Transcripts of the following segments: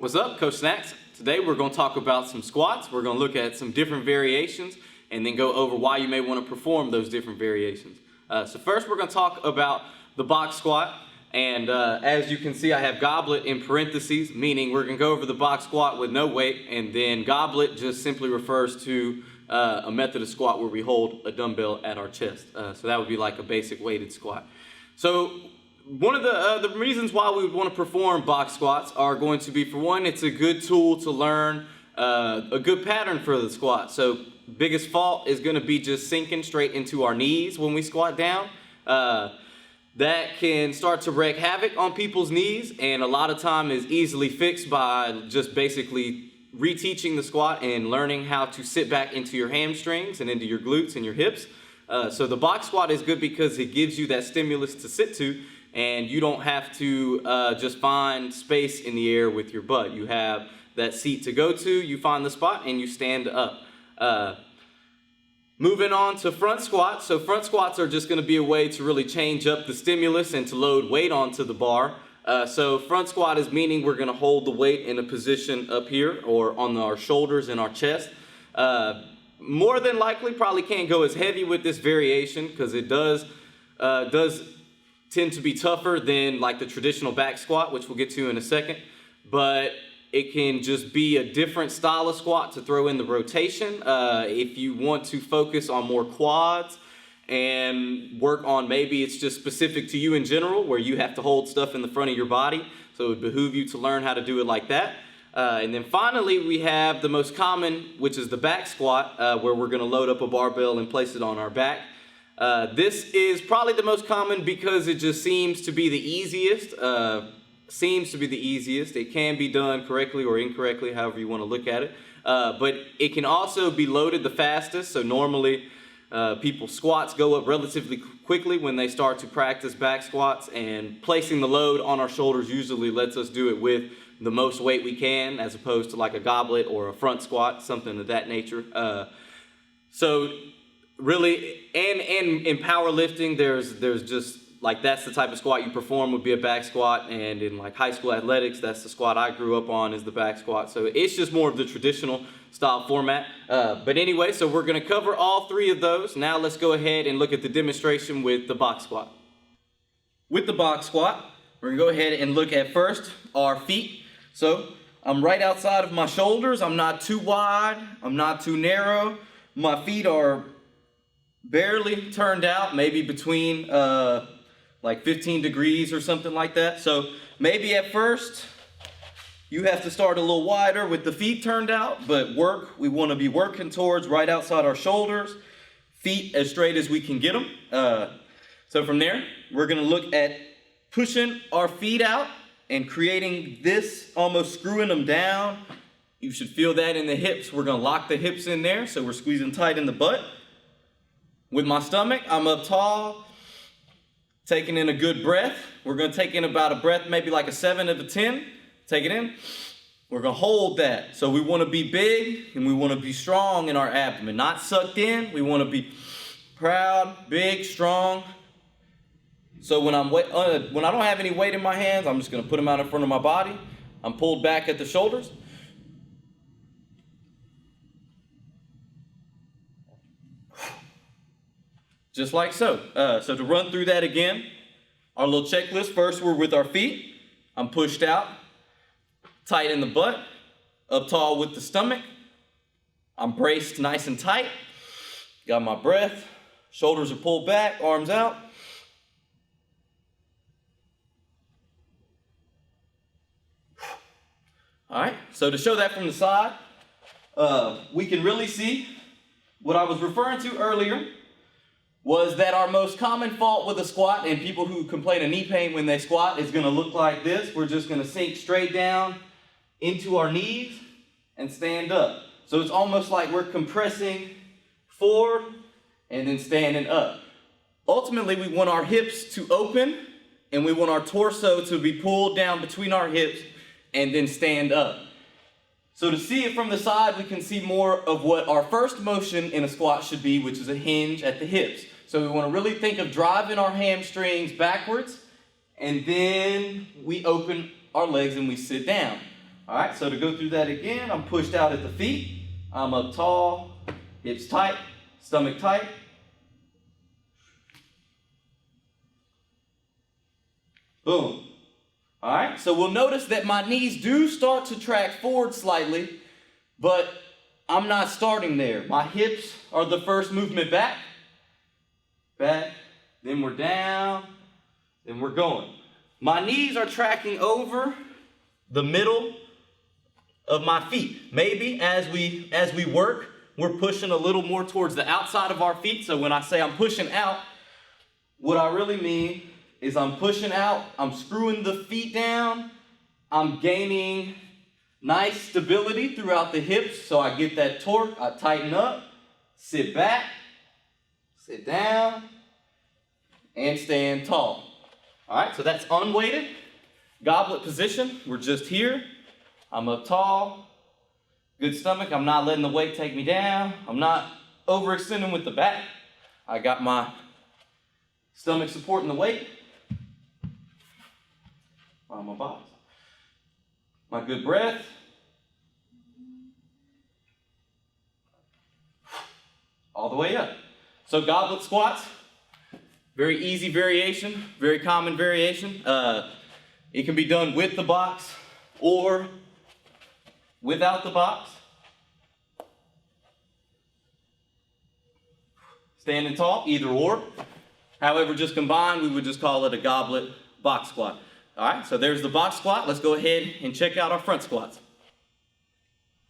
What's up, Coach Snacks? Today we're going to talk about some squats. We're going to look at some different variations and then go over why you may want to perform those different variations. So first we're going to talk about the box squat. And as you can see, I have goblet in parentheses, meaning we're going to go over the box squat with no weight, and then goblet just simply refers to a method of squat where we hold a dumbbell at our chest. So that would be like a basic weighted squat. So one of the reasons why we would want to perform box squats are going to be, for one, it's a good tool to learn a good pattern for the squat. So biggest fault is going to be just sinking straight into our knees when we squat down. That can start to wreak havoc on people's knees, and a lot of time is easily fixed by just basically reteaching the squat and learning how to sit back into your hamstrings and into your glutes and your hips. So the box squat is good because it gives you that stimulus to sit to, and you don't have to just find space in the air with your butt. You have that seat to go to, you find the spot, and you stand up. Moving on to front squats. So front squats are just going to be a way to really change up the stimulus and to load weight onto the bar. So front squat is meaning we're going to hold the weight in a position up here or on our shoulders and our chest. More than likely, probably can't go as heavy with this variation because it does tend to be tougher than like the traditional back squat, which we'll get to in a second. But it can just be a different style of squat to throw in the rotation. If you want to focus on more quads and work on, maybe it's just specific to you in general where you have to hold stuff in the front of your body. So it would behoove you to learn how to do it like that. And then finally, we have the most common, which is the back squat, where we're gonna load up a barbell and place it on our back. This is probably the most common because it just seems to be the easiest. It can be done correctly or incorrectly, however you want to look at it. But it can also be loaded the fastest. So normally people's squats go up relatively quickly when they start to practice back squats, and placing the load on our shoulders usually lets us do it with the most weight we can, as opposed to like a goblet or a front squat, something of that nature. So really, and in powerlifting, there's just like, that's the type of squat you perform would be a back squat, and in like high school athletics, that's the squat I grew up on, is the back squat. So it's just more of the traditional style format. But anyway, so we're gonna cover all three of those. Now let's go ahead and look at the demonstration with the box squat. With the box squat, we're gonna go ahead and look at first our feet. So I'm right outside of my shoulders. I'm not too wide, I'm not too narrow. My feet are barely turned out, maybe between like 15 degrees or something like that. So maybe at first you have to start a little wider with the feet turned out, but we want to be working towards right outside our shoulders, feet as straight as we can get them. So from there, we're gonna look at pushing our feet out and creating this, almost screwing them down. You should feel that in the hips. We're gonna lock the hips in there, so we're squeezing tight in the butt. With my stomach, I'm up tall, taking in a good breath. We're gonna take in about a breath, maybe like a 7 of a 10. Take it in. We're gonna hold that. So we wanna be big and we wanna be strong in our abdomen, not sucked in. We wanna be proud, big, strong. So when I don't have any weight in my hands, I'm just gonna put them out in front of my body. I'm pulled back at the shoulders. Just like so. So to run through that again, our little checklist. First, we're with our feet. I'm pushed out, tight in the butt, up tall with the stomach. I'm braced nice and tight. Got my breath. Shoulders are pulled back, arms out. All right, so to show that from the side, we can really see what I was referring to earlier was that our most common fault with a squat, and people who complain of knee pain when they squat, is gonna look like this. We're just gonna sink straight down into our knees and stand up. So it's almost like we're compressing forward and then standing up. Ultimately, we want our hips to open and we want our torso to be pulled down between our hips and then stand up. So to see it from the side, we can see more of what our first motion in a squat should be, which is a hinge at the hips. So we want to really think of driving our hamstrings backwards, and then we open our legs and we sit down. All right, so to go through that again, I'm pushed out at the feet. I'm up tall, hips tight, stomach tight. Boom. All right, so we'll notice that my knees do start to track forward slightly, but I'm not starting there. My hips are the first movement back, then we're down, then we're going. My knees are tracking over the middle of my feet. Maybe as we work, we're pushing a little more towards the outside of our feet. So when I say I'm pushing out, what I really mean is I'm pushing out, I'm screwing the feet down, I'm gaining nice stability throughout the hips so I get that torque. I tighten up, sit back, sit down, and stand tall. All right, so that's unweighted. Goblet position, we're just here. I'm up tall, good stomach. I'm not letting the weight take me down. I'm not overextending with the back. I got my stomach supporting the weight. On my box. My good breath. All the way up. So goblet squats, very easy variation, very common variation. It can be done with the box or without the box. Standing tall, either or. However, just combined, we would just call it a goblet box squat. All right, so there's the box squat. Let's go ahead and check out our front squats.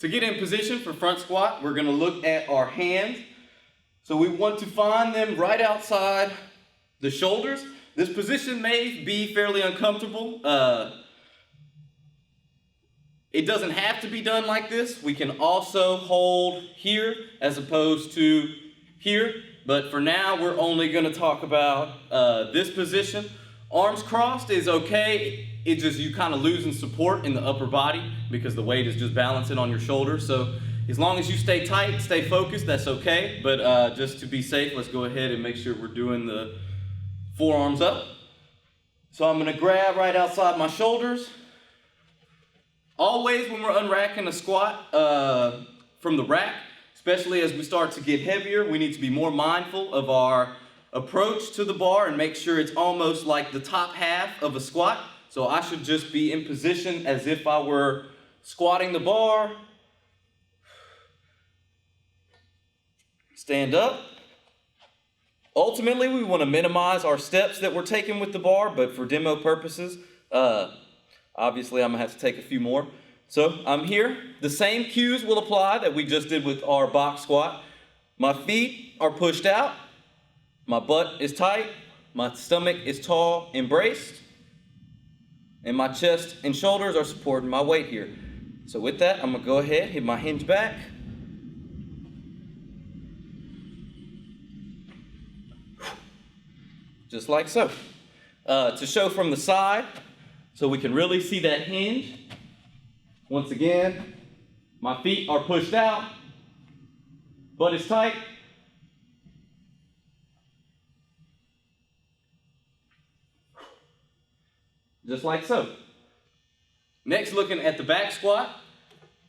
To get in position for front squat, we're gonna look at our hands. So we want to find them right outside the shoulders. This position may be fairly uncomfortable. It doesn't have to be done like this. We can also hold here as opposed to here. But for now, we're only gonna talk about this position. Arms crossed is okay. It's just you kind of losing support in the upper body because the weight is just balancing on your shoulders. So as long as you stay tight, stay focused, that's okay. But just to be safe, let's go ahead and make sure we're doing the forearms up. So I'm gonna grab right outside my shoulders. Always when we're unracking a squat from the rack, especially as we start to get heavier, we need to be more mindful of our approach to the bar and make sure it's almost like the top half of a squat. So I should just be in position as if I were squatting the bar. Stand up. Ultimately, we want to minimize our steps that we're taking with the bar, but for demo purposes, obviously I'm gonna have to take a few more. So I'm here. The same cues will apply that we just did with our box squat. My feet are pushed out. My butt is tight, my stomach is tall and braced, and my chest and shoulders are supporting my weight here. So with that, I'm gonna go ahead, hit my hinge back. Just like so. To show from the side, so we can really see that hinge. Once again, my feet are pushed out, butt is tight. Just like so. Next, looking at the back squat,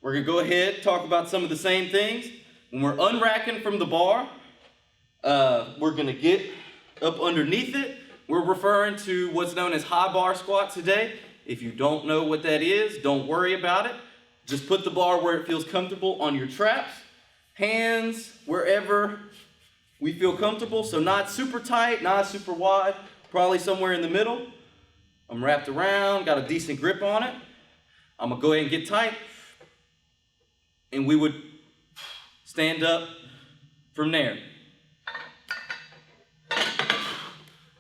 we're gonna go ahead, talk about some of the same things. When we're unracking from the bar, we're gonna get up underneath it. We're referring to what's known as high bar squat today. If you don't know what that is, don't worry about it. Just put the bar where it feels comfortable on your traps. Hands wherever we feel comfortable. So not super tight, not super wide, probably somewhere in the middle. I'm wrapped around, got a decent grip on it. I'm gonna go ahead and get tight. And we would stand up from there.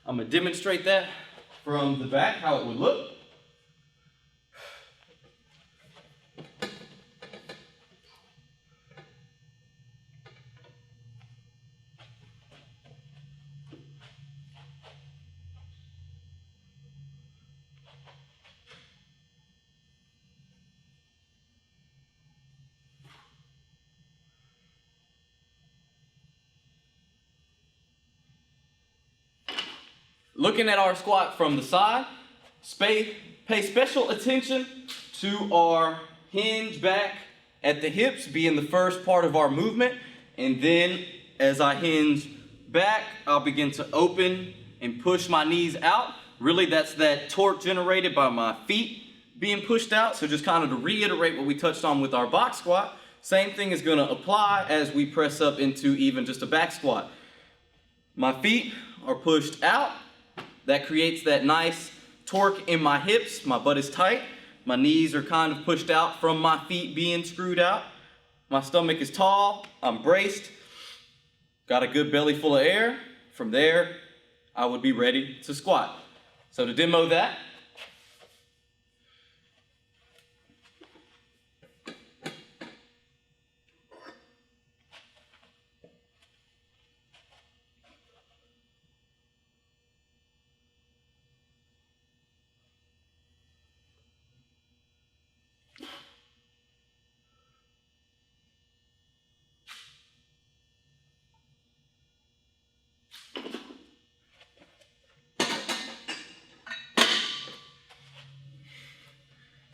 I'm gonna demonstrate that from the back, how it would look. Looking at our squat from the side, pay special attention to our hinge back at the hips being the first part of our movement. And then as I hinge back, I'll begin to open and push my knees out. Really, that's that torque generated by my feet being pushed out. So just kind of to reiterate what we touched on with our box squat, same thing is going to apply as we press up into even just a back squat. My feet are pushed out. That creates that nice torque in my hips. My butt is tight. My knees are kind of pushed out from my feet being screwed out. My stomach is tall. I'm braced. Got a good belly full of air. From there, I would be ready to squat. So to demo that,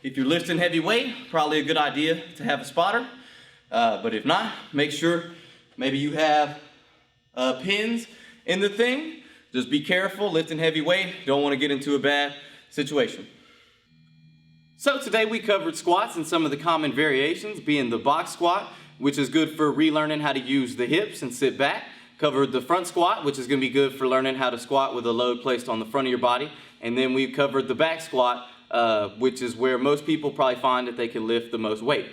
if you're lifting heavy weight, probably a good idea to have a spotter. But if not, make sure maybe you have pins in the thing. Just be careful lifting heavy weight. Don't want to get into a bad situation. So today we covered squats and some of the common variations, being the box squat, which is good for relearning how to use the hips and sit back. Covered the front squat, which is going to be good for learning how to squat with a load placed on the front of your body. And then we covered the back squat, which is where most people probably find that they can lift the most weight.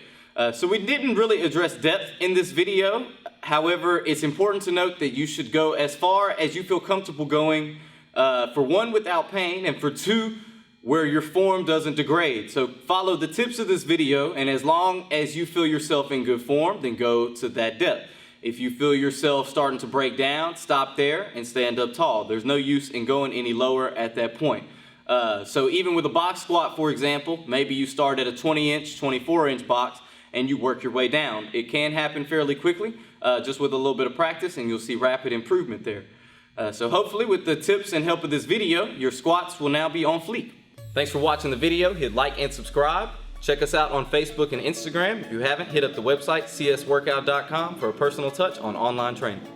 So we didn't really address depth in this video. However, it's important to note that you should go as far as you feel comfortable going, for one, without pain, and for two, where your form doesn't degrade. So follow the tips of this video, and as long as you feel yourself in good form, then go to that depth. If you feel yourself starting to break down, stop there and stand up tall. There's no use in going any lower at that point. So even with a box squat, for example, maybe you start at a 20-inch, 24-inch box and you work your way down. It can happen fairly quickly, just with a little bit of practice, and you'll see rapid improvement there. So hopefully with the tips and help of this video, your squats will now be on fleek. Thanks for watching the video. Hit like and subscribe. Check us out on Facebook and Instagram. If you haven't, hit up the website csworkout.com for a personal touch on online training.